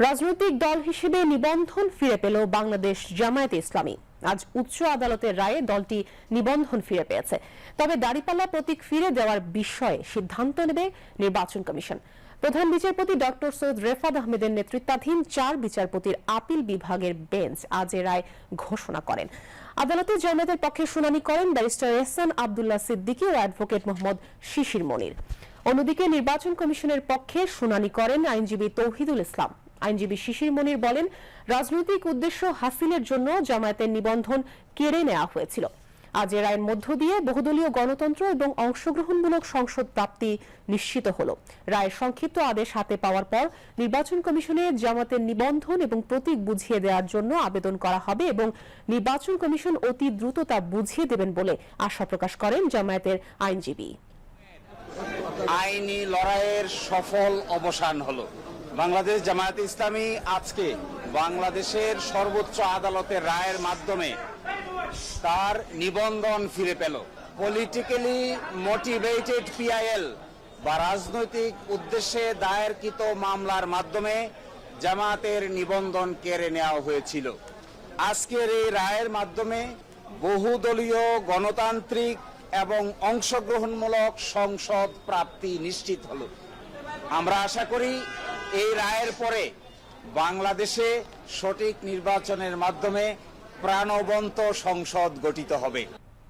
রাজনৈতিক দল হিসেবে নিবন্ধন ফিরে পেল বাংলাদেশ জামায়াতে ইসলামী। আজ উচ্চ আদালতের রায়ে দলটি নিবন্ধন ফিরে পেয়েছে। তবে দাঁড়িপাল্লা প্রতীক ফিরে দেওয়ার বিষয়ে সিদ্ধান্ত নেবে নির্বাচন কমিশন। প্রধান বিচারপতি ডক্টর সৈয়দ রেফাত আহমেদের নেতৃত্বাধীন 4 বিচারপতির আপিল বিভাগের বেঞ্চ আজ এ রায় ঘোষণা করেন। আদালতে জামায়াতের পক্ষে শুনানি করেন ব্যারিস্টার এহসান আব্দুল্লাহ সিদ্দিকী ও অ্যাডভোকেট মোহাম্মদ শিশির মনির। অন্যদিকে নির্বাচন কমিশনের পক্ষে শুনানি করেন আইনজীবী তৌহিদুল ইসলাম। আইনজীবী শিশির মনির বলেন, রাজনৈতিক উদ্দেশ্য হাসিলের জন্য জামায়াতের নিবন্ধন কেড়ে নেওয়া হয়েছিল। আজ এ রায়ের মধ্য দিয়ে বহুদলীয় গণতন্ত্র এবং অংশগ্রহণমূলক সংসদ প্রাপ্তি নিশ্চিত হল। রায়ের সংক্ষিপ্ত আদেশ হাতে পাওয়ার পর নির্বাচন কমিশনে জামায়াতের নিবন্ধন এবং প্রতীক বুঝিয়ে দেওয়ার জন্য আবেদন করা হবে এবং নির্বাচন কমিশন অতি দ্রুত তা বুঝিয়ে দেবেন বলে আশা প্রকাশ করেন জামায়াতের আইনজীবী। আইনি লড়াইয়ের সফল অবসান হলো। বাংলাদেশ জামায়াতে ইসলামী আজকে বাংলাদেশের সর্বোচ্চ আদালতের রায়ের মাধ্যমে তার নিবন্ধন ফিরে পেল। পলিটিক্যালি মোটিভেটেড পিআইএল বা রাজনৈতিক উদ্দেশ্যে দায়েরকৃত মামলার মাধ্যমে জামায়াতের নিবন্ধন কেড়ে নেওয়া হয়েছিল। আজকের এই রায়ের মাধ্যমে বহুদলীয় গণতান্ত্রিক এবং অংশগ্রহণমূলক সংসদ প্রাপ্তি নিশ্চিত হলো। আমরা আশা করি এই রায়ের পরে বাংলাদেশে সঠিক নির্বাচনের মাধ্যমে প্রাণবন্ত সংসদ গঠিত হবে।